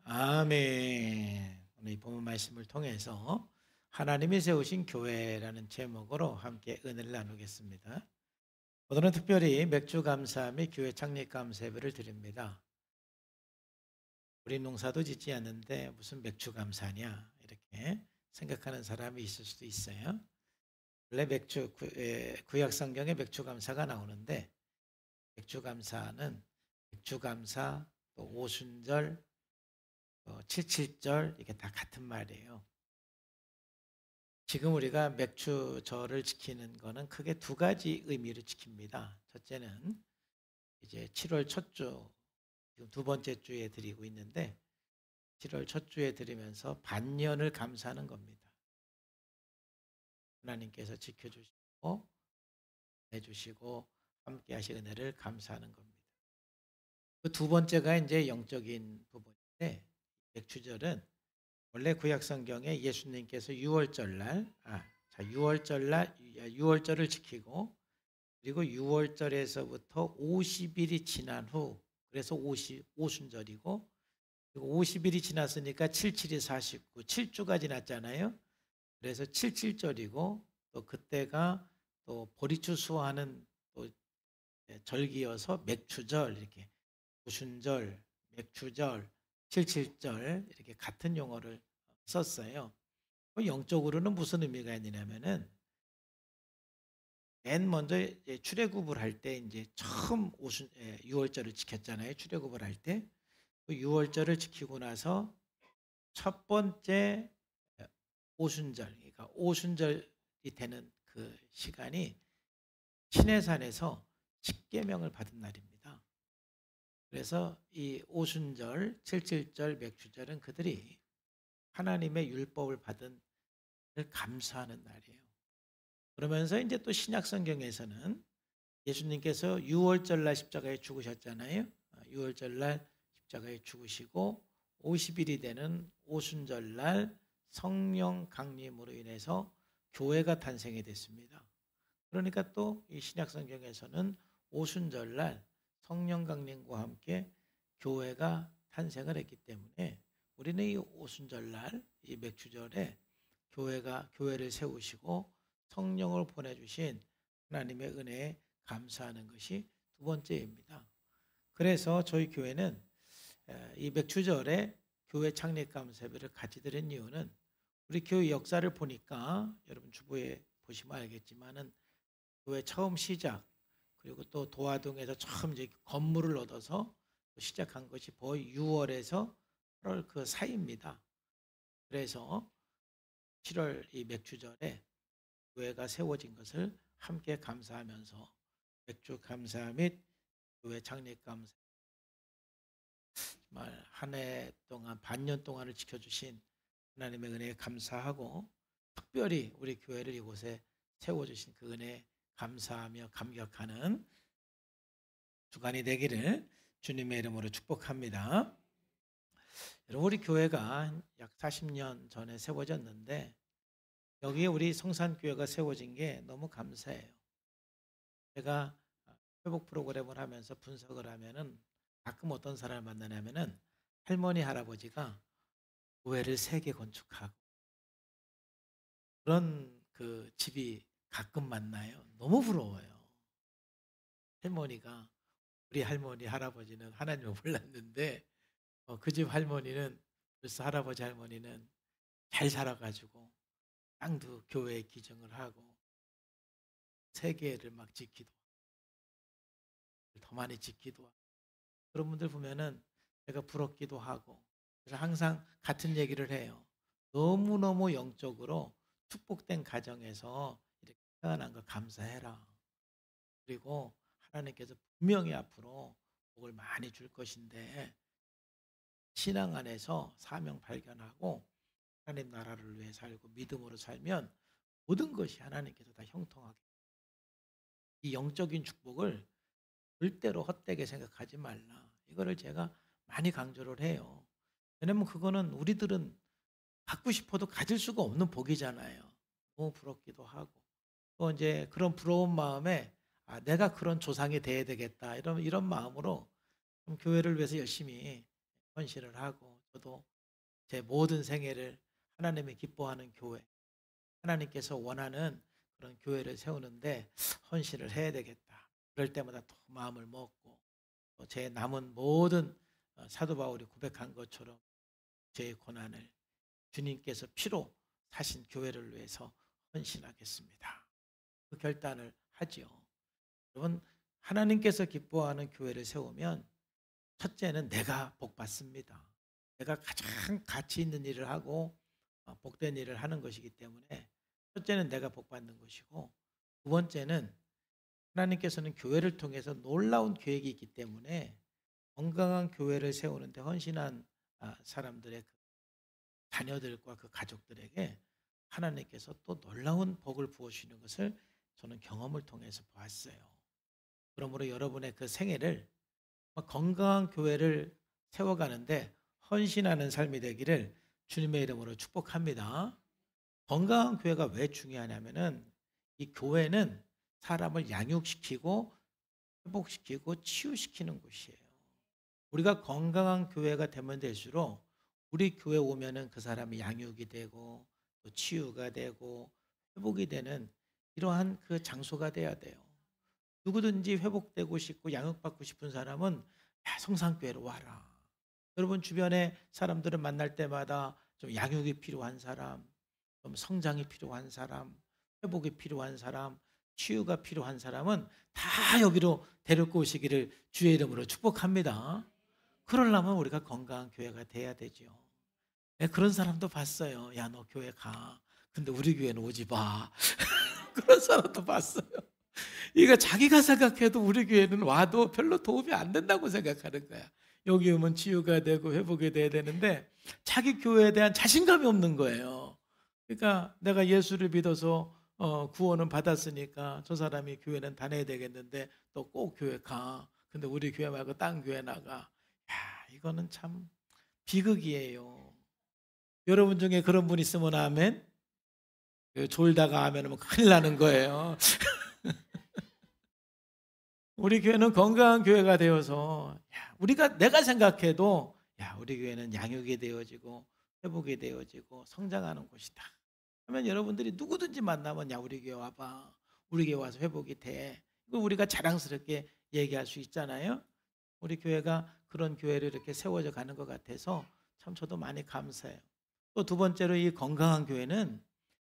아멘. 오늘 이 본문 말씀을 통해서 하나님이 세우신 교회라는 제목으로 함께 은혜를 나누겠습니다. 오늘은 특별히 맥주 감사 및 교회 창립 감사 예배를 드립니다. 우리 농사도 짓지 않는데 무슨 맥주 감사냐 이렇게 생각하는 사람이 있을 수도 있어요. 원래 구약 성경에 맥주 감사가 나오는데 맥주 감사는 맥주 감사 또 오순절 칠칠절 이게 다 같은 말이에요. 지금 우리가 맥주절을 지키는 거는 크게 두 가지 의미를 지킵니다. 첫째는 이제 7월 첫 주, 지금 두 번째 주에 드리고 있는데 7월 첫 주에 드리면서 반년을 감사하는 겁니다. 하나님께서 지켜주시고 해주시고 함께 하신 은혜를 감사하는 겁니다. 그 두 번째가 이제 영적인 부분인데 맥주절은 원래 구약 성경에 예수님께서 6월절을 지키고 그리고 6월절에서부터 50일이 지난 후 그래서 오순절이고 그리고 50일이 지났으니까 77이 49, 7주가 지났잖아요. 그래서 77절이고 또 그때가 또 보리추 수화하는 또 절기여서 맥추절 이렇게 오순절, 맥추절, 칠칠절 이렇게 같은 용어를 썼어요. 영적으로는 무슨 의미가 있느냐면은 맨 먼저 출애굽을 할 때 이제 처음 6월절을 지켰잖아요. 출애굽을 할 때. 그 6월절을 지키고 나서 첫 번째 오순절, 그러니까 오순절이 되는 그 시간이 시내산에서 십계명을 받은 날입니다. 그래서 이 오순절, 칠칠절, 맥주절은 그들이 하나님의 율법을 받은 걸 감사하는 날이에요. 그러면서 이제 또 신약 성경에서는 예수님께서 6월절 날 십자가에 죽으셨잖아요. 6월절 날 십자가에 죽으시고 50일이 되는 오순절 날 성령 강림으로 인해서 교회가 탄생이 됐습니다. 그러니까 또 이 신약 성경에서는 오순절 날 성령 강림과 함께 교회가 탄생을 했기 때문에 우리는 이 오순절 날 이 맥주절에 교회를 세우시고 성령을 보내주신 하나님의 은혜에 감사하는 것이 두 번째입니다. 그래서 저희 교회는 이 맥주절에 교회 창립 감사 예배를 같이 드린 이유는 우리 교회 역사를 보니까 여러분 주보에 보시면 알겠지만은 교회 처음 시작 그리고 또 도화동에서 처음 이제 건물을 얻어서 시작한 것이 거의 6월에서 8월 그 사이입니다. 그래서 7월 이 맥주절에 교회가 세워진 것을 함께 감사하면서 맥주 감사 및 교회 창립 감사 정말 한 해 동안 반년 동안을 지켜주신 하나님의 은혜에 감사하고 특별히 우리 교회를 이곳에 세워주신 그 은혜에 감사하며 감격하는 주간이 되기를 주님의 이름으로 축복합니다. 여러분 우리 교회가 약 40년 전에 세워졌는데 여기에 우리 성산교회가 세워진 게 너무 감사해요. 제가 회복 프로그램을 하면서 분석을 하면은 가끔 어떤 사람을 만나냐면은 할머니 할아버지가 교회를 3개 건축하고 그런 그 집이 가끔 만나요. 너무 부러워요. 할머니가 우리 할머니 할아버지는 하나님을 몰랐는데 그 집 할머니는 벌써 할아버지 할머니는 잘 살아가지고 땅도 교회에 기증을 하고 세계를 막 지키도 더 많이 지키도 하고 그런 분들 보면은 제가 부럽기도 하고 그래서 항상 같은 얘기를 해요. 너무너무 영적으로 축복된 가정에서 이렇게 태어난 거 감사해라. 그리고 하나님께서 분명히 앞으로 복을 많이 줄 것인데 신앙 안에서 사명 발견하고 하나님 나라를 위해 살고 믿음으로 살면 모든 것이 하나님께서 다 형통하게 이 영적인 축복을 절대로 헛되게 생각하지 말라. 이거를 제가 많이 강조를 해요. 왜냐면 그거는 우리들은 갖고 싶어도 가질 수가 없는 복이잖아요. 너무 부럽기도 하고. 또 이제 그런 부러운 마음에 내가 그런 조상이 돼야 되겠다. 이런 마음으로 좀 교회를 위해서 열심히 헌신을 하고 저도 제 모든 생애를 하나님이 기뻐하는 교회, 하나님께서 원하는 그런 교회를 세우는데 헌신을 해야 되겠다. 그럴 때마다 또 마음을 먹고 또 제 남은 모든 사도 바울이 고백한 것처럼 제 고난을 주님께서 피로 사신 교회를 위해서 헌신하겠습니다. 그 결단을 하지요. 여러분, 하나님께서 기뻐하는 교회를 세우면 첫째는 내가 복 받습니다. 내가 가장 가치 있는 일을 하고 복된 일을 하는 것이기 때문에 첫째는 내가 복 받는 것이고, 두 번째는 하나님께서는 교회를 통해서 놀라운 계획이 있기 때문에 건강한 교회를 세우는데 헌신한 사람들의 그 자녀들과 그 가족들에게 하나님께서 또 놀라운 복을 부어주시는 것을 저는 경험을 통해서 보았어요. 그러므로 여러분의 그 생애를 건강한 교회를 세워가는데 헌신하는 삶이 되기를 주님의 이름으로 축복합니다. 건강한 교회가 왜 중요하냐면은 이 교회는 사람을 양육시키고 회복시키고 치유시키는 곳이에요. 우리가 건강한 교회가 되면 될수록 우리 교회 오면은 그 사람이 양육이 되고 또 치유가 되고 회복이 되는 이러한 그 장소가 돼야 돼요. 누구든지 회복되고 싶고 양육받고 싶은 사람은 성산교회로 와라. 여러분 주변에 사람들을 만날 때마다 좀 양육이 필요한 사람, 좀 성장이 필요한 사람, 회복이 필요한 사람, 치유가 필요한 사람은 다 여기로 데리고 오시기를 주의 이름으로 축복합니다. 그러려면 우리가 건강한 교회가 돼야 되죠. 네, 그런 사람도 봤어요. 야, 너 교회 가. 근데 우리 교회는 오지 마. 그런 사람도 봤어요. 이거 자기가 생각해도 우리 교회는 와도 별로 도움이 안 된다고 생각하는 거야. 여기 오면 치유가 되고 회복이 돼야 되는데 자기 교회에 대한 자신감이 없는 거예요. 그러니까 내가 예수를 믿어서 구원은 받았으니까 저 사람이 교회는 다녀야 되겠는데 또 꼭 교회 가. 근데 우리 교회 말고 딴 교회 나가. 야, 이거는 참 비극이에요. 여러분 중에 그런 분 있으면 아멘. 졸다가 아멘하면 큰일 나는 거예요. 우리 교회는 건강한 교회가 되어서 내가 생각해도 우리 교회는 양육이 되어지고 회복이 되어지고 성장하는 곳이다 하면 여러분들이 누구든지 만나면 우리 교회 와봐. 우리 교회 와서 회복이 돼. 이거 우리가 자랑스럽게 얘기할 수 있잖아요. 우리 교회가 그런 교회를 이렇게 세워져 가는 것 같아서 참 저도 많이 감사해요. 또 두 번째로 이 건강한 교회는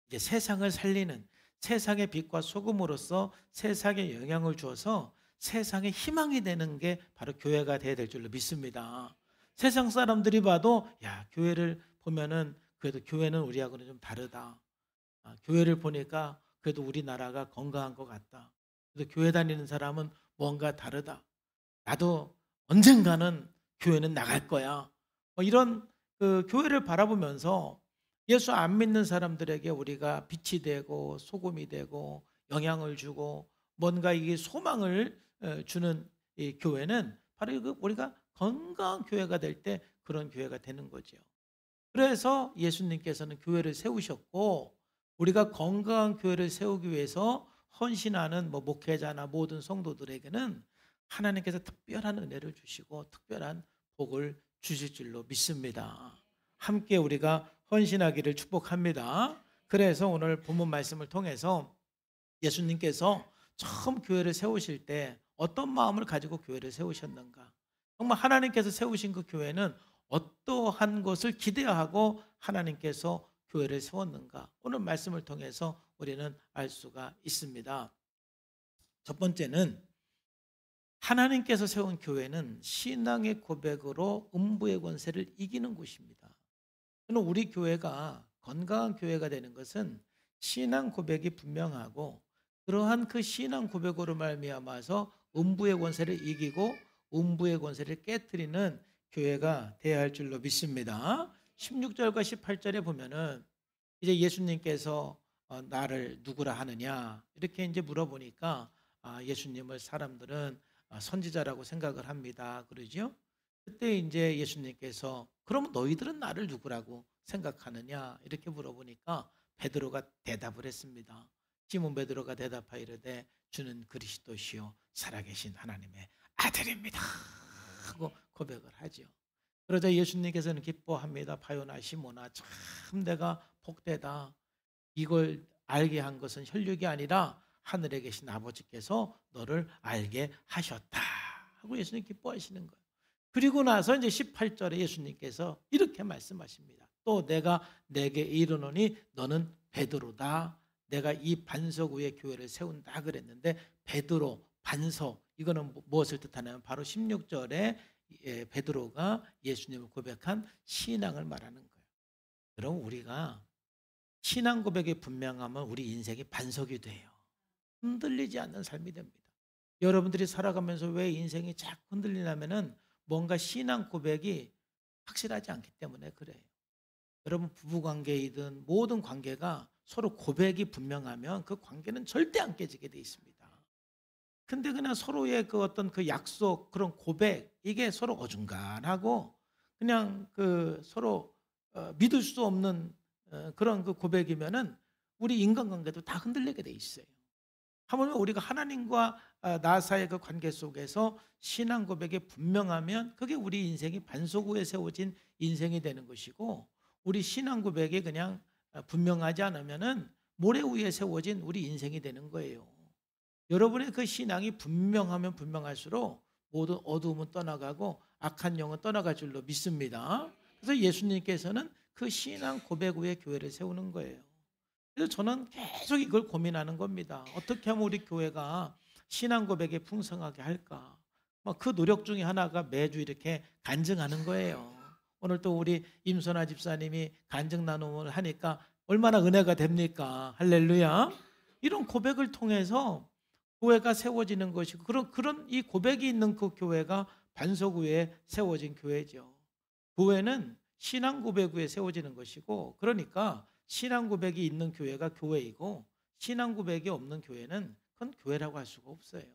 이제 세상을 살리는 세상의 빛과 소금으로서 세상에 영향을 주어서 세상의 희망이 되는 게 바로 교회가 돼야 될 줄로 믿습니다. 세상 사람들이 봐도 교회를 보면은 그래도 교회는 우리하고는 좀 다르다. 교회를 보니까 그래도 우리나라가 건강한 것 같다. 그래도 교회 다니는 사람은 뭔가 다르다. 나도 언젠가는 교회는 나갈 거야. 이런 그 교회를 바라보면서 예수 안 믿는 사람들에게 우리가 빛이 되고 소금이 되고 영향을 주고 뭔가 이게 소망을 주는 이 교회는 바로 우리가 건강한 교회가 될 때 그런 교회가 되는 거죠. 그래서 예수님께서는 교회를 세우셨고 우리가 건강한 교회를 세우기 위해서 헌신하는 목회자나 모든 성도들에게는 하나님께서 특별한 은혜를 주시고 특별한 복을 주실 줄로 믿습니다. 함께 우리가 헌신하기를 축복합니다. 그래서 오늘 본문 말씀을 통해서 예수님께서 처음 교회를 세우실 때 어떤 마음을 가지고 교회를 세우셨는가? 정말 하나님께서 세우신 그 교회는 어떠한 것을 기대하고 하나님께서 교회를 세웠는가? 오늘 말씀을 통해서 우리는 알 수가 있습니다. 첫 번째는 하나님께서 세운 교회는 신앙의 고백으로 음부의 권세를 이기는 곳입니다. 저는 우리 교회가 건강한 교회가 되는 것은 신앙 고백이 분명하고 그러한 그 신앙 고백으로 말미암아서 음부의 권세를 이기고 음부의 권세를 깨트리는 교회가 되어야 할 줄로 믿습니다. 16절과 18절에 보면은 이제 예수님께서 나를 누구라 하느냐 이렇게 이제 물어보니까 예수님을 사람들은 선지자라고 생각을 합니다. 그러죠? 그때 이제 예수님께서 그럼 너희들은 나를 누구라고 생각하느냐 이렇게 물어보니까 베드로가 대답을 했습니다. 시몬 베드로가 대답하이르되 주는 그리스도시요 살아계신 하나님의 아들입니다 하고 고백을 하죠. 그러자 예수님께서는 기뻐합니다. 바요나 시모나, 참 내가 복되다. 이걸 알게 한 것은 혈육이 아니라 하늘에 계신 아버지께서 너를 알게 하셨다 하고 예수님 기뻐하시는 거예요. 그리고 나서 이제 18절에 예수님께서 이렇게 말씀하십니다. 또 내가 내게 이르노니 너는 베드로다. 내가 이 반석 위에 교회를 세운다 그랬는데, 베드로, 반석, 이거는 무엇을 뜻하냐면 바로 16절에 베드로가 예수님을 고백한 신앙을 말하는 거예요. 그럼 우리가 신앙 고백이 분명하면 우리 인생이 반석이 돼요. 흔들리지 않는 삶이 됩니다. 여러분들이 살아가면서 왜 인생이 자꾸 흔들리냐면은 뭔가 신앙 고백이 확실하지 않기 때문에 그래요. 여러분, 부부관계이든 모든 관계가 서로 고백이 분명하면 그 관계는 절대 안 깨지게 돼 있습니다. 근데 그냥 서로의 그 어떤 그 약속, 그런 고백, 이게 서로 어중간하고 그냥 그 서로 믿을 수 없는 그런 그 고백이면은 우리 인간관계도 다 흔들리게 돼 있어요. 하물며 우리가 하나님과 나 사이의 그 관계 속에서 신앙 고백이 분명하면 그게 우리 인생이 반석 위에 세워진 인생이 되는 것이고, 우리 신앙 고백이 그냥 분명하지 않으면은 모래 위에 세워진 우리 인생이 되는 거예요. 여러분의 그 신앙이 분명하면 분명할수록 모든 어두움은 떠나가고 악한 영은 떠나갈 줄로 믿습니다. 그래서 예수님께서는 그 신앙 고백 위에 교회를 세우는 거예요. 그래서 저는 계속 이걸 고민하는 겁니다. 어떻게 하면 우리 교회가 신앙 고백에 풍성하게 할까? 그 노력 중에 하나가 매주 이렇게 간증하는 거예요. 오늘 또 우리 임선아 집사님이 간증 나눔을 하니까 얼마나 은혜가 됩니까? 할렐루야. 이런 고백을 통해서 교회가 세워지는 것이고, 그런 이 고백이 있는 그 교회가 반석 위에 세워진 교회죠. 교회는 신앙 고백 위에 세워지는 것이고, 그러니까 신앙 고백이 있는 교회가 교회이고, 신앙 고백이 없는 교회는 그건 교회라고 할 수가 없어요.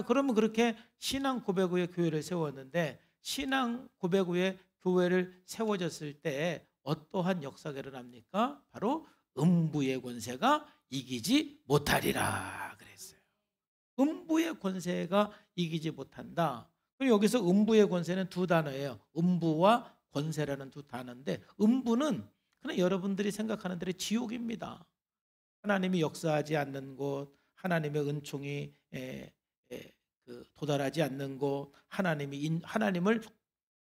그러면 그렇게 신앙 고백 위에 교회를 세웠는데, 신앙 고백 위에 교회를 세워졌을 때 어떠한 역사가 일어납니까? 바로 음부의 권세가 이기지 못하리라 그랬어요. 음부의 권세가 이기지 못한다. 그리고 여기서 음부의 권세는 두 단어예요. 음부와 권세라는 두 단어인데, 음부는 그냥 여러분들이 생각하는 대로 지옥입니다. 하나님이 역사하지 않는 곳, 하나님의 은총이 도달하지 않는 곳, 하나님을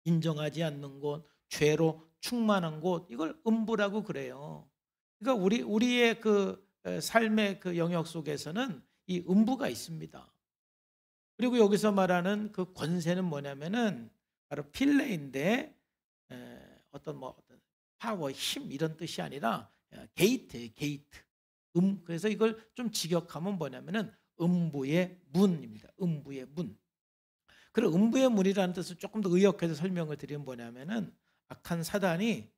인정하지 않는 곳, 죄로 충만한 곳, 이걸 음부라고 그래요. 그러니까 우리의 그 삶의 그 영역 속에서는 이 음부가 있습니다. 그리고 여기서 말하는 그 권세는 뭐냐면은 바로 필레인데, 어떤 파워, 힘 이런 뜻이 아니라 게이트. 그래서 이걸 좀 직역하면 뭐냐면은 음부의 문입니다. 음부의 문. 그리고 음부의 문이라는 뜻을 조금 더 의역해서 설명을 드리면 뭐냐면은 악한 사단이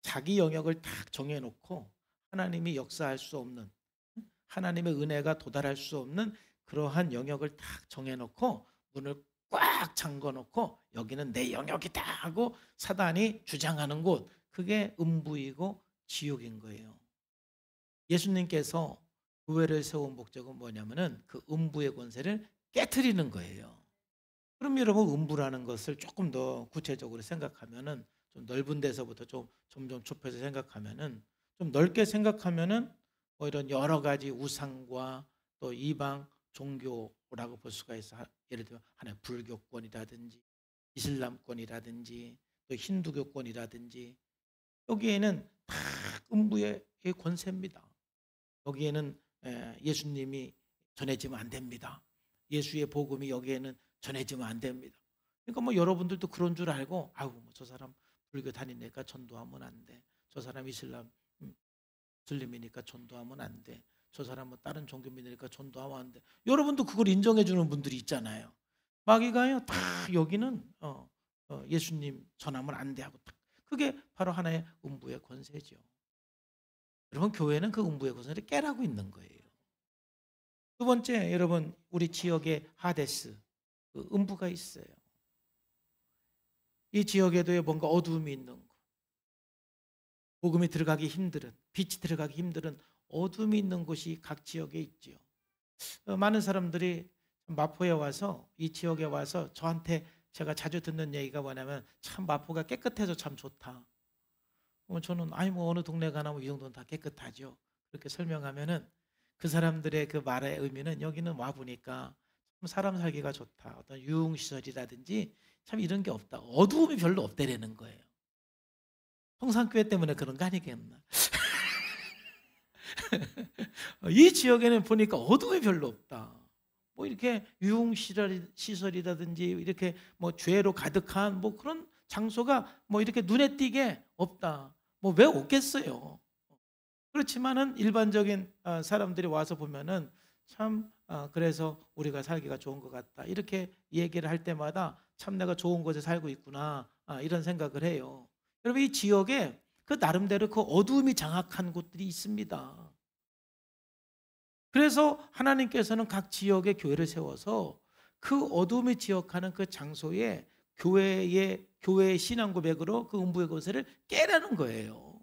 자기 영역을 딱 정해놓고 하나님이 역사할 수 없는, 하나님의 은혜가 도달할 수 없는 그러한 영역을 딱 정해놓고 문을 꽉 잠궈놓고 여기는 내 영역이다 하고 사단이 주장하는 곳, 그게 음부이고 지옥인 거예요. 예수님께서 교회를 세운 목적은 뭐냐면은 그 음부의 권세를 깨트리는 거예요. 그럼 여러분, 음부라는 것을 조금 더 구체적으로 생각하면은, 좀 넓은 데서부터 점점 좁혀서 생각하면은, 좀 넓게 생각하면은 이런 여러 가지 우상과 또 이방 종교라고 볼 수가 있어. 예를 들면 하나의 불교권이라든지 이슬람권이라든지 또 힌두교권이라든지, 여기에는 다 음부의 권세입니다. 여기에는 예수님이 전해지면 안 됩니다. 예수의 복음이 여기에는 전해지면 안 됩니다. 그러니까 여러분들도 그런 줄 알고, 저 사람 불교 다니니까 전도하면 안 돼. 저 사람 무슬림이니까 전도하면 안 돼. 저 사람은 다른 종교 믿으니까 전도하면 안 돼. 여러분도 그걸 인정해 주는 분들이 있잖아요. 마귀가요, 다 여기는 예수님 전하면 안 돼 하고, 그게 바로 하나의 음부의 권세죠. 여러분, 교회는 그 음부의 권세를 깨라고 있는 거예요. 두 번째, 여러분, 우리 지역에 하데스, 그 음부가 있어요. 이 지역에도 뭔가 어두움이 있는 곳, 복음이 들어가기 힘든, 빛이 들어가기 힘든 어둠이 있는 곳이 각 지역에 있지요. 많은 사람들이 마포에 와서, 이 지역에 와서 저한테 제가 자주 듣는 얘기가 뭐냐면 참 마포가 깨끗해서 참 좋다. 저는 아니 뭐 어느 동네 가나 뭐 이 정도는 다 깨끗하죠. 그렇게 설명하면은 그 사람들의 그 말의 의미는 여기는 와 보니까 참 사람 살기가 좋다. 어떤 유흥시설이라든지 참 이런 게 없다. 어두움이 별로 없다라는 거예요. 성산교회 때문에 그런 거 아니겠나. 이 지역에는 보니까 어두움이 별로 없다. 뭐 이렇게 유흥시설이라든지 이렇게 뭐 죄로 가득한 뭐 그런 장소가 뭐 이렇게 눈에 띄게 없다. 뭐 왜 없겠어요. 그렇지만은 일반적인 사람들이 와서 보면은 참 그래서 우리가 살기가 좋은 것 같다. 이렇게 얘기를 할 때마다 참 내가 좋은 곳에 살고 있구나. 이런 생각을 해요. 여러분 이 지역에 그 나름대로 그 어두움이 장악한 곳들이 있습니다. 그래서 하나님께서는 각 지역에 교회를 세워서 그 어둠이 지역하는 그 장소에 교회의 신앙 고백으로 그 음부의 권세를 깨라는 거예요.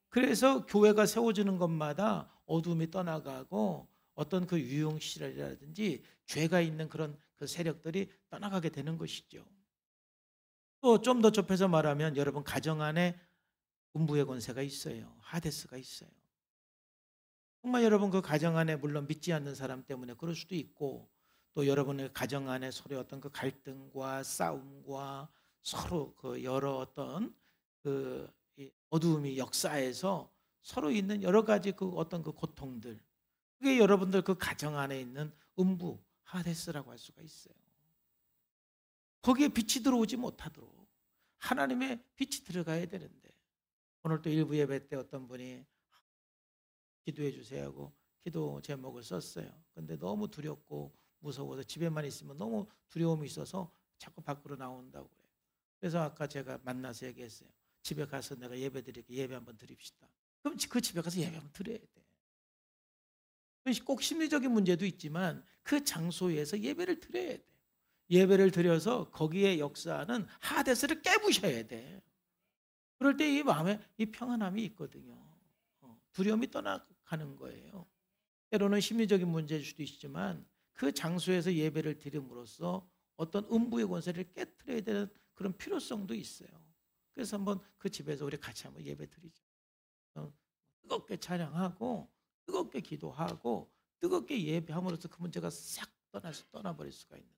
그래서 교회가 세워지는 것마다 어둠이 떠나가고 어떤 그 유흥시설이라든지 죄가 있는 그런 그 세력들이 떠나가게 되는 것이죠. 또 좀 더 좁혀서 말하면 여러분 가정 안에 음부의 권세가 있어요. 하데스가 있어요. 정말 여러분 그 가정 안에 물론 믿지 않는 사람 때문에 그럴 수도 있고 또 여러분의 가정 안에 서로 어떤 그 갈등과 싸움과 서로 그 여러 어떤 그 어두움이 역사에서 서로 있는 여러 가지 그 어떤 그 고통들 그게 여러분들 그 가정 안에 있는 음부 하데스라고 할 수가 있어요. 거기에 빛이 들어오지 못하도록 하나님의 빛이 들어가야 되는데 오늘 또 일부 예배 때 어떤 분이 기도해 주세요 하고 기도 제목을 썼어요. 근데 너무 두렵고 무서워서 집에만 있으면 너무 두려움이 있어서 자꾸 밖으로 나온다고 그래요. 그래서 아까 제가 만나서 얘기했어요. 집에 가서 내가 예배 드릴게. 예배 한번 드립시다. 그럼 그 집에 가서 예배 한번 드려야 돼. 꼭 심리적인 문제도 있지만 그 장소에서 예배를 드려야 돼. 예배를 드려서 거기에 역사하는 하데스를 깨부셔야 돼. 그럴 때 이 마음에 이 평안함이 있거든요. 두려움이 떠나가는 거예요. 때로는 심리적인 문제일 수도 있지만 그 장소에서 예배를 드림으로써 어떤 음부의 권세를 깨트려야 되는 그런 필요성도 있어요. 그래서 한번 그 집에서 우리 같이 한번 예배 드리죠. 뜨겁게 찬양하고 뜨겁게 기도하고 뜨겁게 예배함으로써 그 문제가 싹 떠나버릴 수가 있는.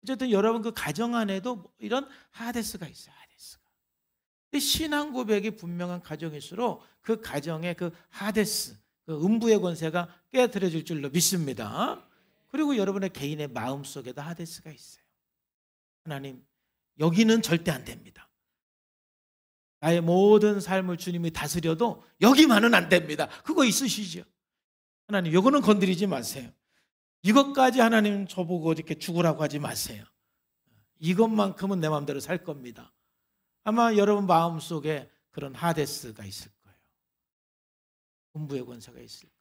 어쨌든 여러분 그 가정 안에도 이런 하데스가 있어요. 하데스가. 신앙 고백이 분명한 가정일수록 그 가정의 그 하데스, 그 음부의 권세가 깨트려질 줄로 믿습니다. 그리고 여러분의 개인의 마음속에도 하데스가 있어요. 하나님, 여기는 절대 안 됩니다. 나의 모든 삶을 주님이 다스려도 여기만은 안 됩니다. 그거 있으시죠? 하나님, 이거는 건드리지 마세요. 이것까지 하나님 저보고 이렇게 죽으라고 하지 마세요. 이것만큼은 내 마음대로 살 겁니다. 아마 여러분 마음속에 그런 하데스가 있을 거예요. 음부의 권세가 있을 거예요.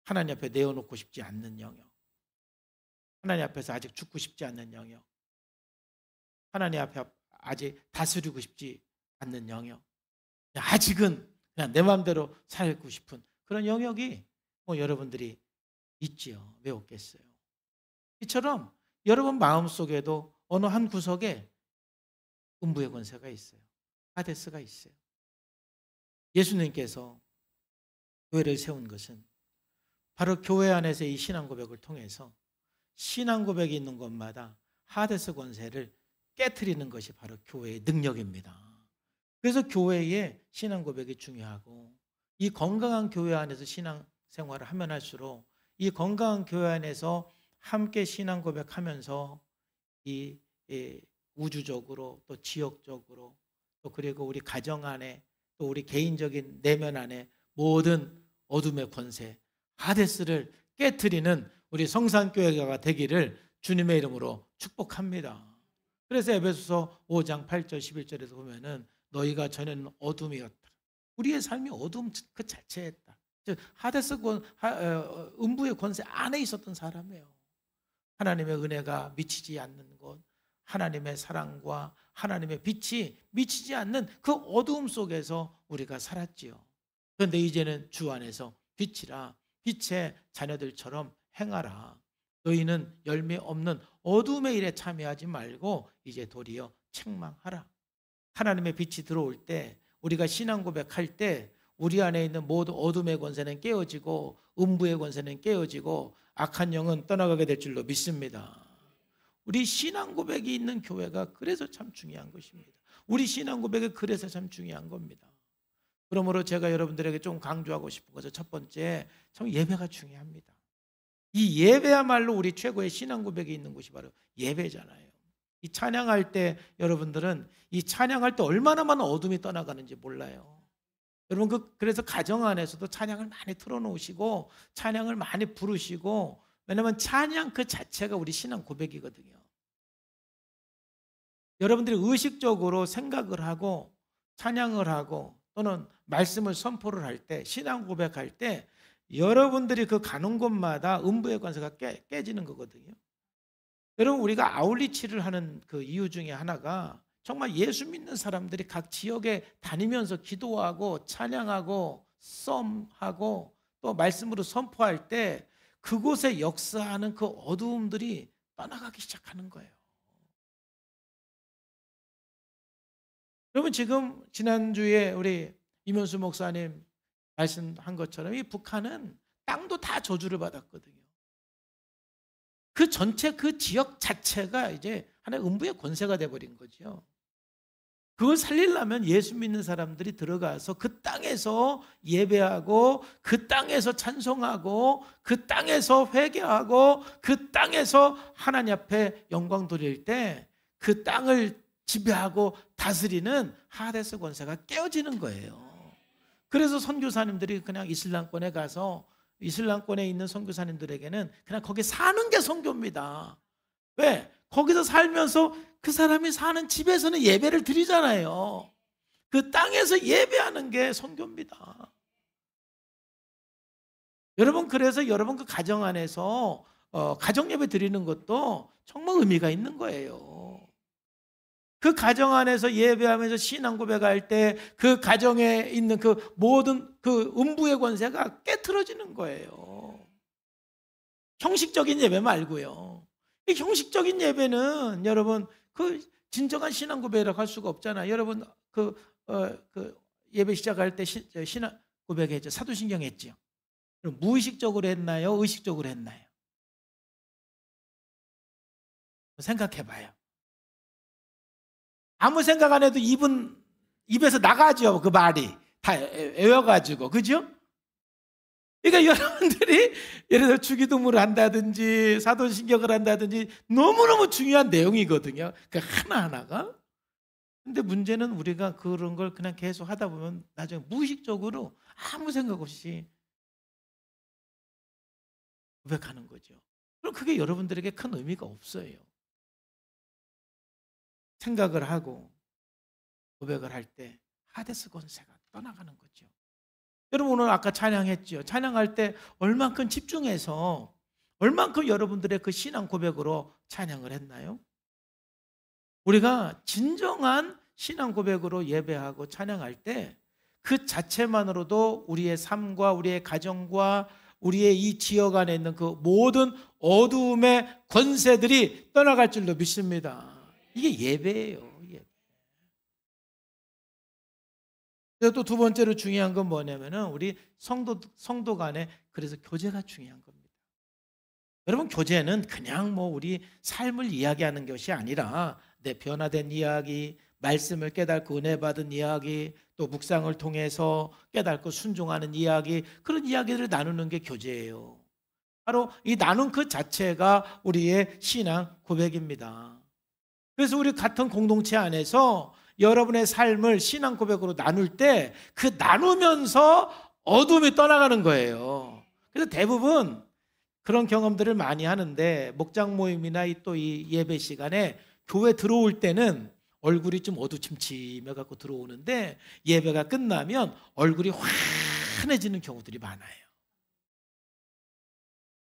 하나님 앞에 내어놓고 싶지 않는 영역. 하나님 앞에서 아직 죽고 싶지 않는 영역. 하나님 앞에 아직 다스리고 싶지 않는 영역. 아직은 그냥 내 마음대로 살고 싶은 그런 영역이 뭐 여러분들이 있지요. 왜 없겠어요? 이처럼 여러분 마음속에도 어느 한 구석에 음부의 권세가 있어요. 하데스가 있어요. 예수님께서 교회를 세운 것은 바로 교회 안에서 이 신앙 고백을 통해서 신앙 고백이 있는 곳마다 하데스 권세를 깨트리는 것이 바로 교회의 능력입니다. 그래서 교회의 신앙 고백이 중요하고 이 건강한 교회 안에서 신앙 생활을 하면 할수록 이 건강한 교회 안에서 함께 신앙 고백하면서 이 우주적으로 또 지역적으로 또 그리고 우리 가정 안에 또 우리 개인적인 내면 안에 모든 어둠의 권세 하데스를 깨트리는 우리 성산교회가 되기를 주님의 이름으로 축복합니다. 그래서 에베소서 5장 8절 11절에서 보면은 너희가 전에는 어둠이었다. 우리의 삶이 어둠 그 자체였다. 즉 하데스 음부의 권세 안에 있었던 사람이에요. 하나님의 은혜가 미치지 않는 곳, 하나님의 사랑과 하나님의 빛이 미치지 않는 그 어두움 속에서 우리가 살았지요. 그런데 이제는 주 안에서 빛이라 빛의 자녀들처럼 행하라. 너희는 열매 없는 어둠의 일에 참여하지 말고 이제 도리어 책망하라. 하나님의 빛이 들어올 때, 우리가 신앙 고백할 때 우리 안에 있는 모든 어둠의 권세는 깨어지고 음부의 권세는 깨어지고 악한 영은 떠나가게 될 줄로 믿습니다. 우리 신앙 고백이 있는 교회가 그래서 참 중요한 것입니다. 우리 신앙 고백이 그래서 참 중요한 겁니다. 그러므로 제가 여러분들에게 좀 강조하고 싶은 것은 첫 번째, 참 예배가 중요합니다. 이 예배야말로 우리 최고의 신앙 고백이 있는 곳이 바로 예배잖아요. 이 찬양할 때 여러분들은 이 찬양할 때 얼마나 많은 어둠이 떠나가는지 몰라요. 여러분 그래서 가정 안에서도 찬양을 많이 틀어놓으시고 찬양을 많이 부르시고, 왜냐하면 찬양 그 자체가 우리 신앙 고백이거든요. 여러분들이 의식적으로 생각을 하고 찬양을 하고 또는 말씀을 선포를 할 때, 신앙 고백할 때 여러분들이 그 가는 곳마다 음부의 권세가 깨지는 거거든요. 여러분, 우리가 아울리치를 하는 그 이유 중에 하나가 정말 예수 믿는 사람들이 각 지역에 다니면서 기도하고 찬양하고 썸하고 또 말씀으로 선포할 때 그곳에 역사하는 그 어두움들이 떠나가기 시작하는 거예요. 여러분, 지금 지난주에 우리 이면수 목사님 말씀한 것처럼 이 북한은 땅도 다 저주를 받았거든요. 그 전체 그 지역 자체가 이제 하나의 음부의 권세가 돼버린 거죠. 그걸 살리려면 예수 믿는 사람들이 들어가서 그 땅에서 예배하고 그 땅에서 찬송하고 그 땅에서 회개하고 그 땅에서 하나님 앞에 영광 돌릴 때 그 땅을 지배하고 다스리는 하데스 권세가 깨어지는 거예요. 그래서 선교사님들이 그냥 이슬람권에 가서 이슬람권에 있는 선교사님들에게는 그냥 거기 사는 게 선교입니다. 왜? 거기서 살면서 그 사람이 사는 집에서는 예배를 드리잖아요. 그 땅에서 예배하는 게 선교입니다. 여러분, 그래서 여러분 그 가정 안에서 가정 예배 드리는 것도 정말 의미가 있는 거예요. 그 가정 안에서 예배하면서 신앙 고백할 때 그 가정에 있는 그 모든 그 음부의 권세가 깨트려지는 거예요. 형식적인 예배 말고요. 이 형식적인 예배는 여러분 그 진정한 신앙 고백이라고 할 수가 없잖아요. 여러분 그 예배 시작할 때 신앙 고백했죠. 사도신경 했죠. 그럼 무의식적으로 했나요? 의식적으로 했나요? 생각해 봐요. 아무 생각 안 해도 입에서 나가죠. 그 말이 다 외워가지고, 그죠? 그러니까 여러분들이 예를 들어 주기도문을 한다든지 사도신경을 한다든지 너무너무 중요한 내용이거든요. 그 하나하나가. 근데 문제는 우리가 그런 걸 그냥 계속 하다 보면 나중에 무의식적으로 아무 생각 없이 고백하는 거죠. 그럼 그게 여러분들에게 큰 의미가 없어요. 생각을 하고 고백을 할 때 하데스 권세가 떠나가는 거죠. 여러분, 오늘 아까 찬양했죠. 찬양할 때 얼만큼 집중해서 얼만큼 여러분들의 그 신앙 고백으로 찬양을 했나요? 우리가 진정한 신앙 고백으로 예배하고 찬양할 때 그 자체만으로도 우리의 삶과 우리의 가정과 우리의 이 지역 안에 있는 그 모든 어두움의 권세들이 떠나갈 줄로 믿습니다. 이게 예배예요. 또 두 번째로 중요한 건 뭐냐면은 우리 성도 간에 그래서 교제가 중요한 겁니다. 여러분, 교제는 그냥 뭐 우리 삶을 이야기하는 것이 아니라 내 변화된 이야기, 말씀을 깨닫고 은혜 받은 이야기, 또 묵상을 통해서 깨닫고 순종하는 이야기, 그런 이야기를 나누는 게 교제예요. 바로 이 나눈 그 자체가 우리의 신앙 고백입니다. 그래서 우리 같은 공동체 안에서 여러분의 삶을 신앙 고백으로 나눌 때 그 나누면서 어둠이 떠나가는 거예요. 그래서 대부분 그런 경험들을 많이 하는데 목장 모임이나 또 이 예배 시간에 교회 들어올 때는 얼굴이 좀 어두침침해 갖고 들어오는데 예배가 끝나면 얼굴이 환해지는 경우들이 많아요.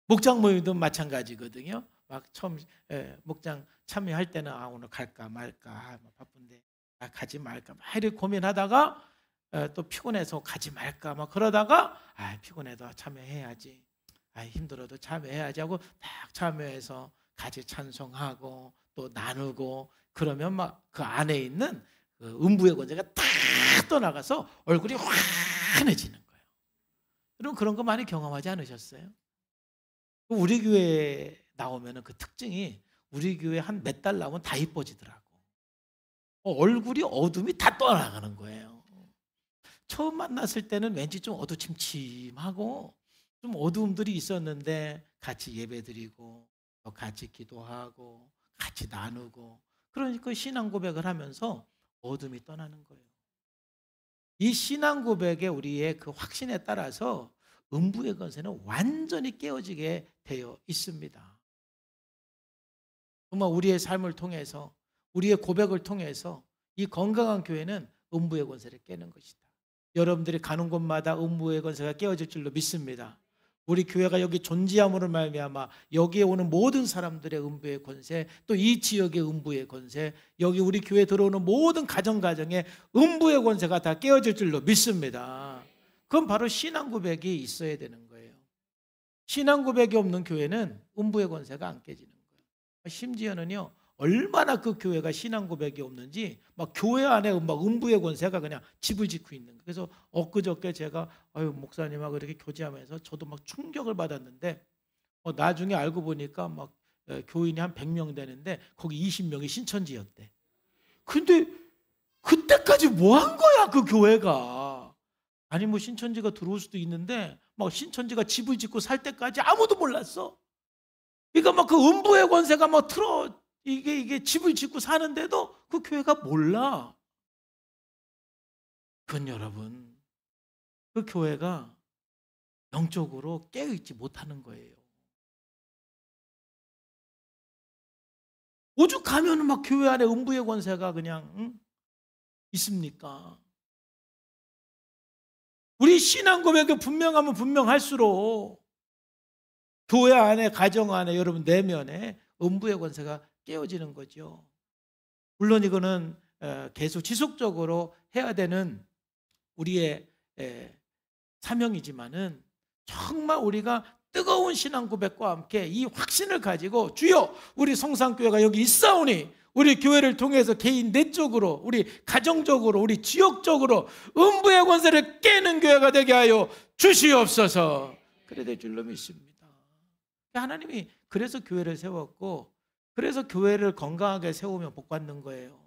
목장 모임도 마찬가지거든요. 막 처음 목장 참여할 때는 오늘 갈까 말까 바쁜데 가지 말까 막 이렇게 고민하다가 또 피곤해서 가지 말까 막 그러다가 피곤해도 참여해야지, 힘들어도 참여해야지 하고 딱 참여해서 같이 찬송하고 또 나누고 그러면 막 그 안에 있는 그 음부의 권세가 다 떠나가서 얼굴이 환해지는 거예요. 여러분 그런 거 많이 경험하지 않으셨어요? 우리 교회에 나오면 그 특징이 우리 교회 한 몇 달 나오면 다 이뻐지더라고. 얼굴이 어둠이 다 떠나가는 거예요. 처음 만났을 때는 왠지 좀 어두침침하고 좀 어두움들이 있었는데 같이 예배드리고 또 같이 기도하고 같이 나누고 그러니까 신앙 고백을 하면서 어둠이 떠나는 거예요. 이 신앙 고백의 우리의 그 확신에 따라서 음부의 권세는 완전히 깨어지게 되어 있습니다. 정말 우리의 삶을 통해서 우리의 고백을 통해서 이 건강한 교회는 음부의 권세를 깨는 것이다. 여러분들이 가는 곳마다 음부의 권세가 깨어질 줄로 믿습니다. 우리 교회가 여기 존재함으로 말미암아 여기에 오는 모든 사람들의 음부의 권세, 또 이 지역의 음부의 권세, 여기 우리 교회에 들어오는 모든 가정에 음부의 권세가 다 깨어질 줄로 믿습니다. 그건 바로 신앙 고백이 있어야 되는 거예요. 신앙 고백이 없는 교회는 음부의 권세가 안 깨지는 거예요. 심지어는요, 얼마나 그 교회가 신앙 고백이 없는지 막 교회 안에 막 음부의 권세가 그냥 집을 짓고 있는 거예요. 그래서 엊그저께 제가 목사님하고 이렇게 교제하면서 저도 막 충격을 받았는데 나중에 알고 보니까 막 교인이 한 100명 되는데 거기 20명이 신천지였대. 근데 그때까지 뭐 한 거야 그 교회가. 아니 뭐 신천지가 들어올 수도 있는데 막 신천지가 집을 짓고 살 때까지 아무도 몰랐어. 그러니까 막 그 음부의 권세가 막 이게 집을 짓고 사는데도 그 교회가 몰라. 그건 여러분, 그 교회가 영적으로 깨어있지 못하는 거예요. 오죽하면 막 교회 안에 음부의 권세가 그냥 있습니까? 우리 신앙 고백이 분명하면 분명할수록 교회 안에, 가정 안에, 여러분 내면에 음부의 권세가 깨어지는 거죠. 물론 이거는 계속 지속적으로 해야 되는 우리의 사명이지만은 정말 우리가 뜨거운 신앙 고백과 함께 이 확신을 가지고 주여 우리 성산교회가 여기 있사오니 우리 교회를 통해서 개인 내적으로 우리 가정적으로 우리 지역적으로 음부의 권세를 깨는 교회가 되게 하여 주시옵소서. 그래 될 줄로 믿습니다. 하나님이 그래서 교회를 세웠고 그래서 교회를 건강하게 세우면 복 받는 거예요.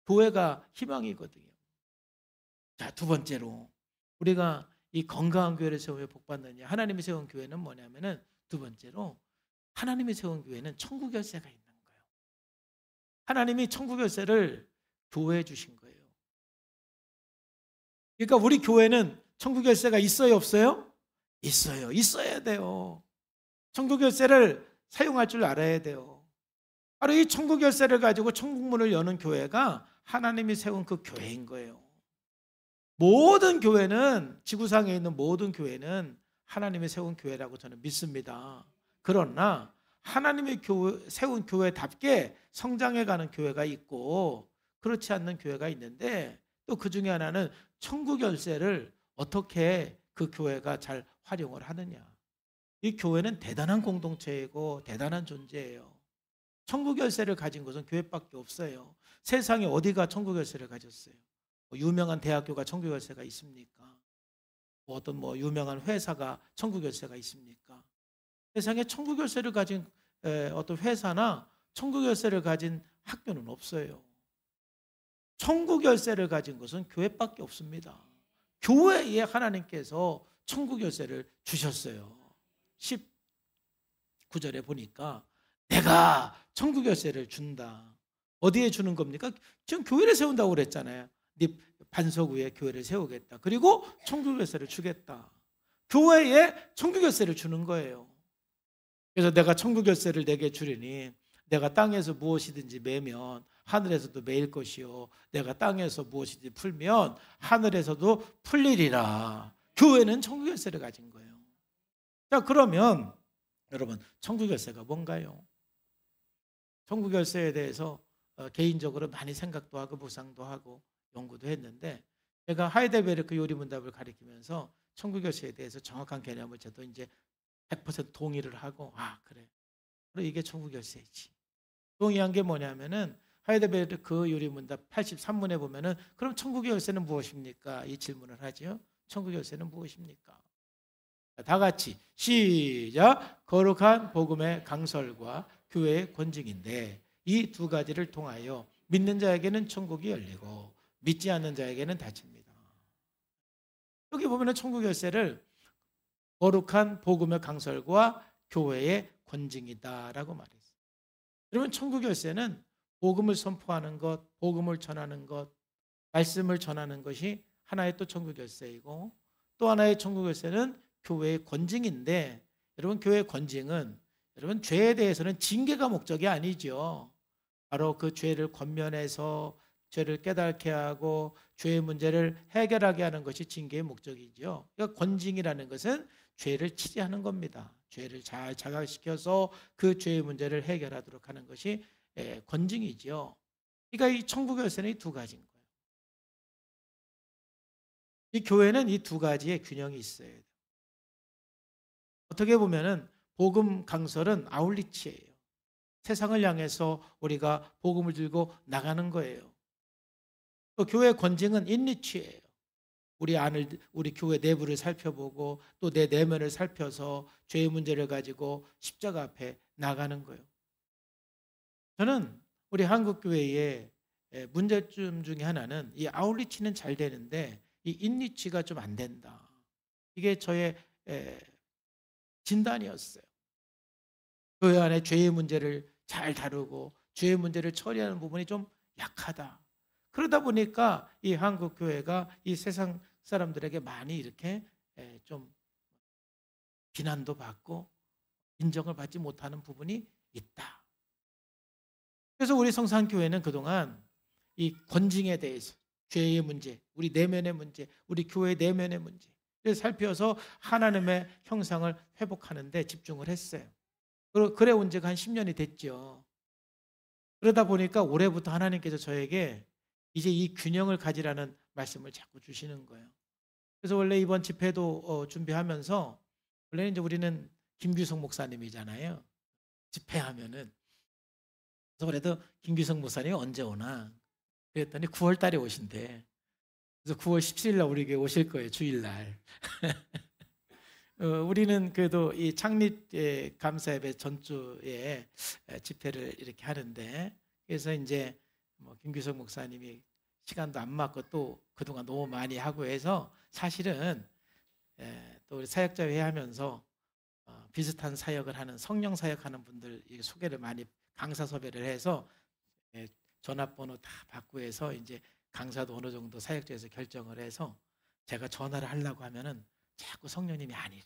교회가 희망이거든요. 자, 두 번째로 우리가 이 건강한 교회를 세우며 복 받느냐. 하나님이 세운 교회는 뭐냐면은 두 번째로 하나님이 세운 교회는 천국 열쇠가 있는 거예요. 하나님이 천국 열쇠를 교회에 주신 거예요. 그러니까 우리 교회는 천국 열쇠가 있어요, 없어요? 있어요. 있어야 돼요. 천국 열쇠를 사용할 줄 알아야 돼요. 바로 이 천국 열쇠를 가지고 천국문을 여는 교회가 하나님이 세운 그 교회인 거예요. 모든 교회는, 지구상에 있는 모든 교회는 하나님이 세운 교회라고 저는 믿습니다. 그러나 하나님이 세운 교회답게 성장해가는 교회가 있고 그렇지 않는 교회가 있는데 또 그 중에 하나는 천국 열쇠를 어떻게 그 교회가 잘 활용을 하느냐. 이 교회는 대단한 공동체이고 대단한 존재예요. 천국 열쇠를 가진 곳은 교회밖에 없어요. 세상에 어디가 천국 열쇠를 가졌어요? 유명한 대학교가 천국 열쇠가 있습니까? 어떤 유명한 회사가 천국 열쇠가 있습니까? 세상에 천국 열쇠를 가진 어떤 회사나 천국 열쇠를 가진 학교는 없어요. 천국 열쇠를 가진 것은 교회밖에 없습니다. 교회에 하나님께서 천국 열쇠를 주셨어요. 19절에 보니까 내가 천국 열쇠를 준다. 어디에 주는 겁니까? 지금 교회를 세운다고 그랬잖아요. 네 반석 위에 교회를 세우겠다. 그리고 천국 열쇠를 주겠다. 교회에 천국 열쇠를 주는 거예요. 그래서 내가 천국 열쇠를 내게 주리니 내가 땅에서 무엇이든지 매면 하늘에서도 매일 것이요 내가 땅에서 무엇이든지 풀면 하늘에서도 풀리리라. 교회는 천국 열쇠를 가진 거예요. 자, 그러면 여러분 천국 열쇠가 뭔가요? 천국 열쇠에 대해서 개인적으로 많이 생각도 하고 묵상도 하고 연구도 했는데 제가 하이델베르크 요리문답을 가리키면서 천국 열쇠에 대해서 정확한 개념을 저도 이제 100% 동의를 하고 그래. 바로 이게 천국 열쇠이지. 동의한 게 뭐냐면은 하이델베르크 그 유리문답 83문에 보면은 그럼 천국의 열쇠는 무엇입니까? 이 질문을 하죠. 천국의 열쇠는 무엇입니까? 다 같이 시작. 거룩한 복음의 강설과 교회의 권징인데 이 두 가지를 통하여 믿는 자에게는 천국이 열리고 믿지 않는 자에게는 닫힙니다. 여기 보면은 천국 열쇠를 거룩한 복음의 강설과 교회의 권징이다라고 말했어요. 그러면 천국 열쇠는 복음을 선포하는 것, 복음을 전하는 것, 말씀을 전하는 것이 하나의 또 천국 열쇠이고 또 하나의 천국 열쇠는 교회의 권징인데 여러분 교회의 권징은 여러분 죄에 대해서는 징계가 목적이 아니죠. 바로 그 죄를 권면해서 죄를 깨닫게 하고 죄의 문제를 해결하게 하는 것이 징계의 목적이죠. 그러니까 권징이라는 것은 죄를 치리하는 겁니다. 죄를 잘 자각시켜서 그 죄의 문제를 해결하도록 하는 것이 권징이죠. 그러니까 이 천국 열쇠는 이 두 가지인 거예요. 이 교회는 이 두 가지의 균형이 있어야 돼요. 어떻게 보면은 복음 강설은 아울리치예요. 세상을 향해서 우리가 복음을 들고 나가는 거예요. 또 교회 권징은 인리치예요. 우리 교회 내부를 살펴보고 또 내 내면을 살펴서 죄의 문제를 가지고 십자가 앞에 나가는 거예요. 저는 우리 한국 교회의 문제점 중에 하나는 이 아울리치는 잘 되는데 이 인리치가 좀 안 된다. 이게 저의 진단이었어요. 교회 안에 죄의 문제를 잘 다루고 죄의 문제를 처리하는 부분이 좀 약하다. 그러다 보니까 이 한국 교회가 이 세상 사람들에게 많이 이렇게 좀 비난도 받고 인정을 받지 못하는 부분이 있다. 그래서 우리 성산교회는 그동안 이 권징에 대해서 죄의 문제, 우리 내면의 문제, 우리 교회 내면의 문제를 살펴서 하나님의 형상을 회복하는 데 집중을 했어요. 그래 온 지가 한 10년이 됐죠. 그러다 보니까 올해부터 하나님께서 저에게 이제 이 균형을 가지라는 말씀을 자꾸 주시는 거예요. 그래서 원래 이번 집회도 준비하면서 원래는 이제 우리는 김규성 목사님이잖아요. 집회하면은. 그래서 그래도 김규성 목사님이 언제 오나? 그랬더니 9월 달에 오신대. 그래서 9월 17일 날 우리 교회 오실 거예요. 주일날. 우리는 그래도 이 창립 감사예배 전주에 집회를 이렇게 하는데 그래서 이제 뭐 김규석 목사님이 시간도 안 맞고 또 그동안 너무 많이 하고 해서 사실은 또 우리 사역자회 하면서 비슷한 사역을 하는 성령 사역하는 분들 소개를 많이 강사 섭외를 해서 전화번호 다 받고 해서 이제 강사도 어느 정도 사역자에서 결정을 해서 제가 전화를 하려고 하면은 자꾸 성령님이 아니래.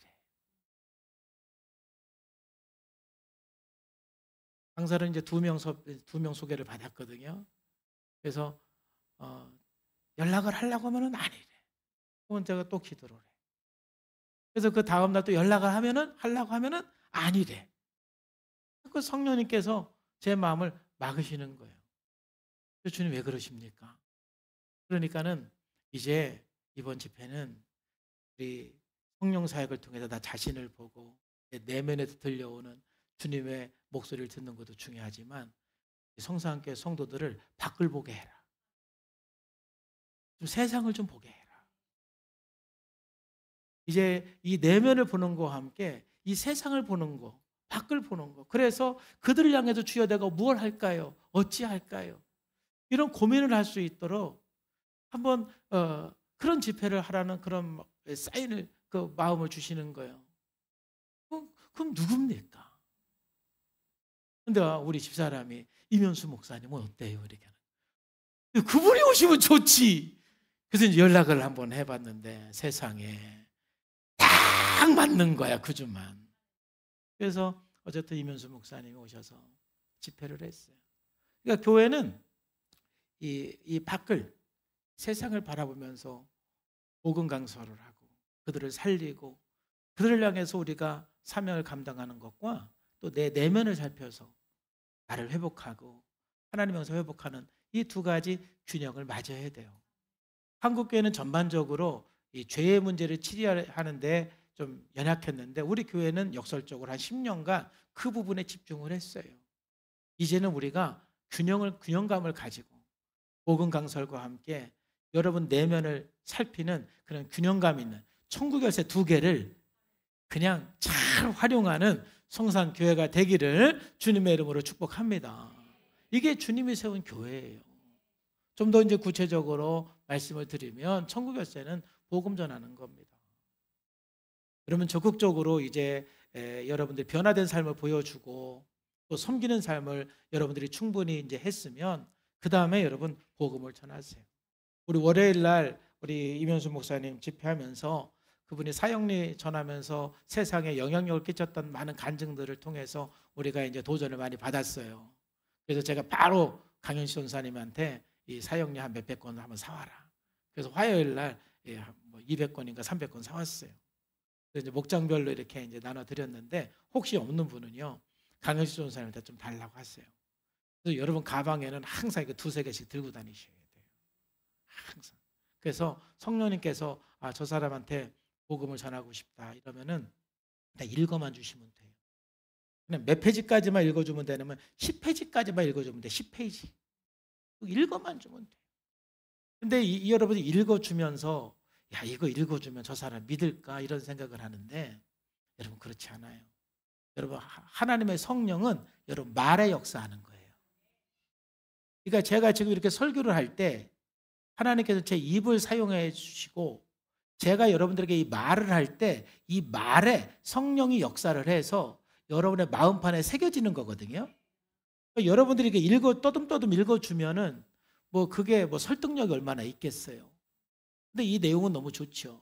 강사를 이제 두 명 소개를 받았거든요. 그래서 연락을 하려고 하면은 아니래. 그건 제가 또 기도를 해. 그래서 그 다음 날 또 연락을 하려고 하면은 아니래. 그 성령님께서 제 마음을 막으시는 거예요. 주님 왜 그러십니까? 그러니까는 이제 이번 집회는 우리 성령 사역을 통해서 나 자신을 보고 내 내면에서 들려오는 주님의 목소리를 듣는 것도 중요하지만 성사함께 성도들을 밖을 보게 해라. 좀 세상을 좀 보게 해라. 이제 이 내면을 보는 것과 함께 이 세상을 보는 것, 밖을 보는 것. 그래서 그들을 향해서 주여 내가 무엇 할까요? 어찌할까요? 이런 고민을 할 수 있도록 한번 그런 집회를 하라는 그런 사인을 그 마음을 주시는 거예요. 그럼 누굽니까? 근데 우리 집사람이 이면수 목사님은 어때요? 이렇게 하는. 그분이 오시면 좋지. 그래서 이제 연락을 한번 해봤는데 세상에 딱 맞는 거야 그 주만. 그래서 어쨌든 이면수 목사님이 오셔서 집회를 했어요. 그러니까 교회는 이 밖을 세상을 바라보면서 복음 강설을 하고 그들을 살리고 그들을 향해서 우리가 사명을 감당하는 것과 또 내 내면을 살펴서 나를 회복하고 하나님 영상 회복하는 이 두 가지 균형을 맞아야 돼요. 한국 교회는 전반적으로 이 죄의 문제를 치료하는데 좀 연약했는데 우리 교회는 역설적으로 한 10년간 그 부분에 집중을 했어요. 이제는 우리가 균형감을 가지고 복음 강설과 함께 여러분 내면을 살피는 그런 균형감 있는 천국 열쇠 2개를 그냥 잘 활용하는 성산교회가 되기를 주님의 이름으로 축복합니다. 이게 주님이 세운 교회예요. 좀 더 이제 구체적으로 말씀을 드리면 천국 열쇠는 복음 전하는 겁니다. 그러면 적극적으로 이제 여러분들 변화된 삶을 보여주고 또 섬기는 삶을 여러분들이 충분히 이제 했으면 그 다음에 여러분 복음을 전하세요. 우리 월요일 날 우리 이면수 목사님 집회하면서 그분이 사형리 전하면서 세상에 영향력을 끼쳤던 많은 간증들을 통해서 우리가 이제 도전을 많이 받았어요. 그래서 제가 바로 강현시 전사님한테 이 사형리 한 몇백 권을 한번 사와라. 그래서 화요일 날 200권인가 300권 사왔어요. 그래서 이제 목장별로 이렇게 이제 나눠드렸는데 혹시 없는 분은요 강현시 전사님한테 좀 달라고 하세요. 그래서 여러분 가방에는 항상 이거 2-3개씩 들고 다니셔야 돼요. 항상. 그래서 성령님께서 저 사람한테 복음을 전하고 싶다 이러면은 그냥 읽어만 주시면 돼요. 그냥 몇 페이지까지만 읽어주면 되냐면 10페이지까지만 읽어주면 돼. 10페이지. 읽어만 주면 돼요. 근데 여러분이 읽어주면서 야 이거 읽어주면 저 사람 믿을까 이런 생각을 하는데 여러분 그렇지 않아요. 여러분 하나님의 성령은 여러분 말의 역사하는 거예요. 그러니까 제가 지금 이렇게 설교를 할 때 하나님께서 제 입을 사용해 주시고 제가 여러분들에게 이 말을 할 때 이 말에 성령이 역사를 해서 여러분의 마음판에 새겨지는 거거든요. 그러니까 여러분들이 이렇게 떠듬떠듬 읽어주면은 그게 설득력이 얼마나 있겠어요. 근데 이 내용은 너무 좋죠.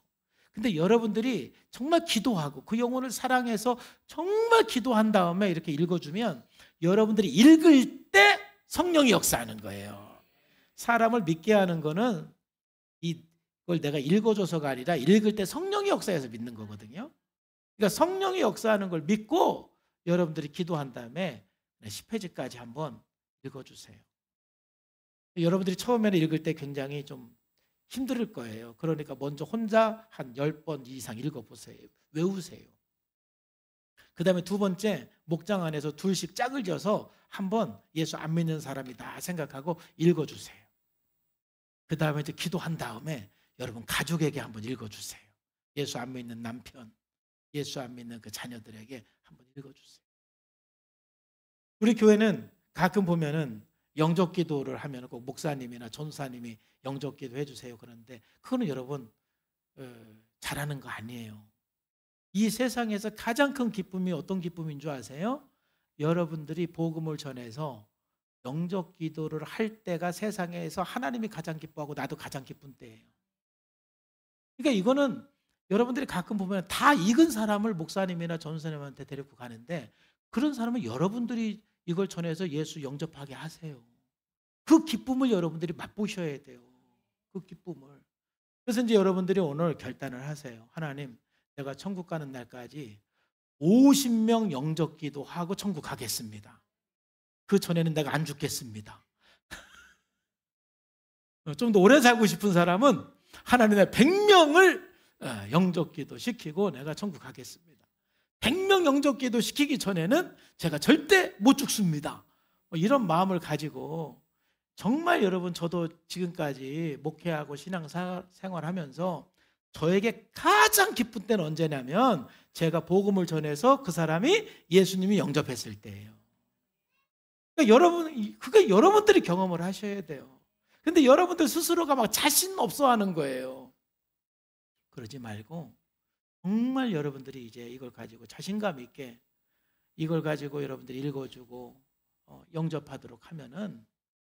근데 여러분들이 정말 기도하고 그 영혼을 사랑해서 정말 기도한 다음에 이렇게 읽어주면 여러분들이 읽을 때 성령이 역사하는 거예요. 사람을 믿게 하는 거는 이걸 내가 읽어줘서가 아니라 읽을 때 성령이 역사해서 믿는 거거든요. 그러니까 성령이 역사하는 걸 믿고 여러분들이 기도한 다음에 10페이지까지 한번 읽어주세요. 여러분들이 처음에는 읽을 때 굉장히 좀 힘들 거예요. 그러니까 먼저 혼자 한 10번 이상 읽어보세요. 외우세요. 그 다음에 2번째 목장 안에서 둘씩 짝을 져서 한번 예수 안 믿는 사람이다 생각하고 읽어주세요. 그 다음에 이제 기도한 다음에 여러분 가족에게 한번 읽어주세요. 예수 안 믿는 남편, 예수 안 믿는 그 자녀들에게 한번 읽어주세요. 우리 교회는 가끔 보면은 영접 기도를 하면 꼭 목사님이나 전사님이 영접 기도 해주세요. 그런데 그거는 여러분 잘하는 거 아니에요. 이 세상에서 가장 큰 기쁨이 어떤 기쁨인 줄 아세요? 여러분들이 복음을 전해서 영접 기도를 할 때가 세상에서 하나님이 가장 기뻐하고 나도 가장 기쁜 때예요. 그러니까 이거는 여러분들이 가끔 보면 다 익은 사람을 목사님이나 전사님한테 데리고 가는데 그런 사람은 여러분들이 이걸 전해서 예수 영접하게 하세요. 그 기쁨을 여러분들이 맛보셔야 돼요. 그 기쁨을. 그래서 이제 여러분들이 오늘 결단을 하세요. 하나님, 내가 천국 가는 날까지 50명 영접 기도하고 천국 가겠습니다. 그 전에는 내가 안 죽겠습니다. 좀 더 오래 살고 싶은 사람은 하나님 내 100명을 영접 기도 시키고 내가 천국 가겠습니다. 100명 영접 기도 시키기 전에는 제가 절대 못 죽습니다. 이런 마음을 가지고 정말 여러분 저도 지금까지 목회하고 신앙생활하면서 저에게 가장 기쁜 때는 언제냐면 제가 복음을 전해서 그 사람이 예수님이 영접했을 때예요. 그러니까 여러분들이 경험을 하셔야 돼요. 근데 여러분들 스스로가 막 자신 없어 하는 거예요. 그러지 말고 정말 여러분들이 이제 이걸 가지고 자신감 있게 이걸 가지고 여러분들이 읽어주고 영접하도록 하면은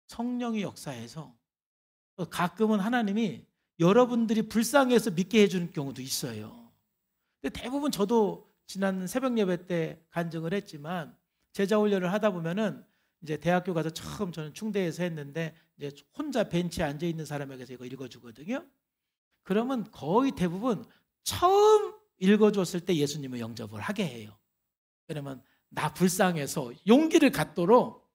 성령이 역사해서 가끔은 하나님이 여러분들이 불쌍해서 믿게 해주는 경우도 있어요. 근데 대부분 저도 지난 새벽 예배 때 간증을 했지만 제자 훈련을 하다 보면은 이제 대학교 가서 처음 저는 충대에서 했는데 이제 혼자 벤치에 앉아 있는 사람에게서 이거 읽어주거든요. 그러면 거의 대부분 처음 읽어줬을 때 예수님을 영접을 하게 해요. 왜냐면 나 불쌍해서 용기를 갖도록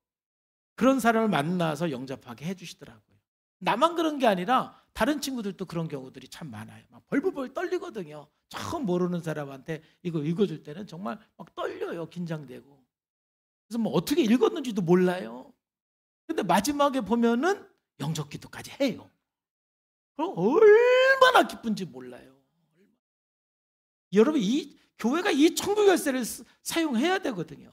그런 사람을 만나서 영접하게 해주시더라고요. 나만 그런 게 아니라 다른 친구들도 그런 경우들이 참 많아요. 막 벌벌 떨리거든요. 처음 모르는 사람한테 이거 읽어줄 때는 정말 막 떨려요. 긴장되고. 그래서 뭐 어떻게 읽었는지도 몰라요. 근데 마지막에 보면은 영접 기도까지 해요. 그럼 얼마나 기쁜지 몰라요. 여러분, 이 교회가 이 천국 열쇠를 사용해야 되거든요.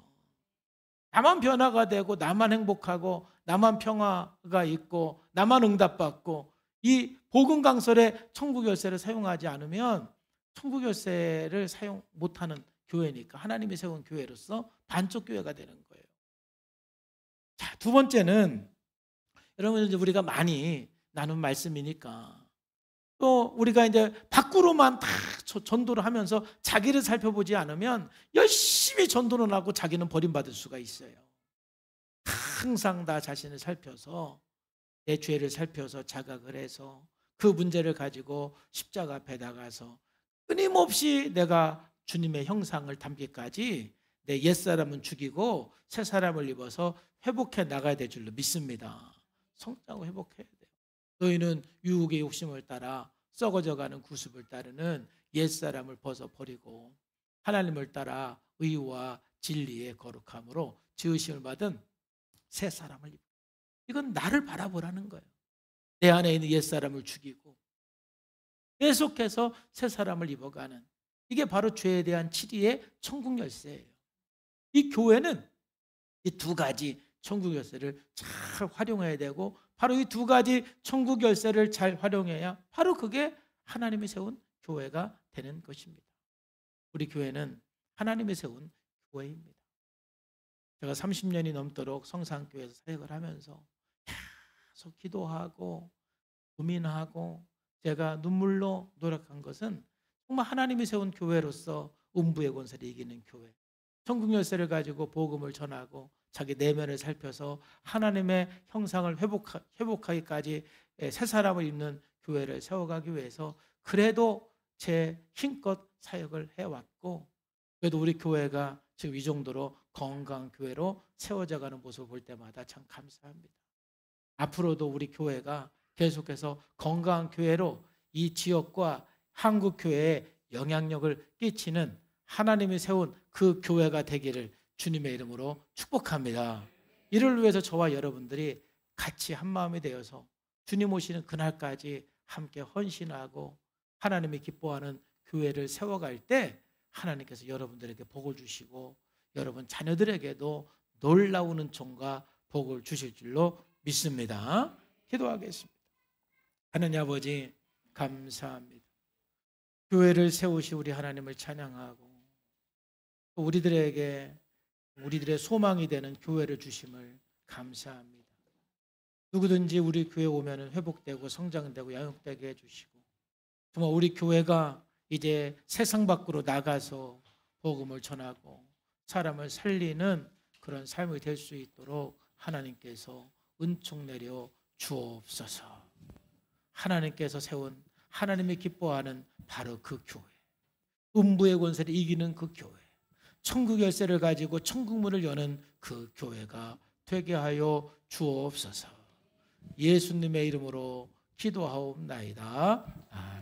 나만 변화가 되고 나만 행복하고 나만 평화가 있고 나만 응답받고, 이 복음 강설의 천국 열쇠를 사용하지 않으면 천국 열쇠를 사용 못하는 교회니까, 하나님이 세운 교회로서 반쪽 교회가 되는 거예요. 자, 두 번째는, 여러분 이제 우리가 많이 나눈 말씀이니까 또 우리가 이제 밖으로만 다 전도를 하면서 자기를 살펴보지 않으면 열심히 전도를 하고 자기는 버림받을 수가 있어요. 항상 다 자신을 살펴서, 내 죄를 살펴서 자각을 해서 그 문제를 가지고 십자가 앞에 나가서 끊임없이 내가 주님의 형상을 담기까지 내 옛사람은 죽이고 새 사람을 입어서 회복해 나가야 될 줄로 믿습니다. 성장하고 회복해야 돼요. 너희는 유혹의 욕심을 따라 썩어져가는 구습을 따르는 옛사람을 벗어버리고 하나님을 따라 의와 진리의 거룩함으로 지으심을 받은 새 사람을 입고. 이건 나를 바라보라는 거예요. 내 안에 있는 옛사람을 죽이고 계속해서 새 사람을 입어가는, 이게 바로 죄에 대한 치리의 천국 열쇠예요. 이 교회는 이 두 가지 천국 열쇠를 잘 활용해야 되고, 바로 이 두 가지 천국 열쇠를 잘 활용해야 바로 그게 하나님이 세운 교회가 되는 것입니다. 우리 교회는 하나님이 세운 교회입니다. 제가 30년이 넘도록 성산교회에서 사역을 하면서 계속 기도하고 고민하고 제가 눈물로 노력한 것은, 정말 하나님이 세운 교회로서 음부의 권세를 이기는 교회, 천국 열쇠를 가지고 복음을 전하고 자기 내면을 살펴서 하나님의 형상을 회복하기까지 새 사람을 입는 교회를 세워가기 위해서 그래도 제 힘껏 사역을 해왔고, 그래도 우리 교회가 지금 이 정도로 건강한 교회로 세워져가는 모습을 볼 때마다 참 감사합니다. 앞으로도 우리 교회가 계속해서 건강한 교회로 이 지역과 한국 교회에 영향력을 끼치는 하나님이 세운 그 교회가 되기를 주님의 이름으로 축복합니다. 이를 위해서 저와 여러분들이 같이 한마음이 되어서 주님 오시는 그날까지 함께 헌신하고 하나님이 기뻐하는 교회를 세워갈 때 하나님께서 여러분들에게 복을 주시고 여러분 자녀들에게도 놀라운 은총과 복을 주실 줄로 믿습니다. 기도하겠습니다. 하나님 아버지, 감사합니다. 교회를 세우시 우리 하나님을 찬양하고 우리들에게 우리들의 소망이 되는 교회를 주심을 감사합니다. 누구든지 우리 교회 오면 회복되고 성장되고 양육되게 해주시고, 정말 우리 교회가 이제 세상 밖으로 나가서 복음을 전하고 사람을 살리는 그런 삶이 될 수 있도록 하나님께서 은총 내려 주옵소서. 하나님께서 세운 하나님이 기뻐하는 바로 그 교회, 음부의 권세를 이기는 그 교회, 천국 열쇠를 가지고 천국 문을 여는 그 교회가 되게 하여 주옵소서. 예수님의 이름으로 기도하옵나이다. 아멘.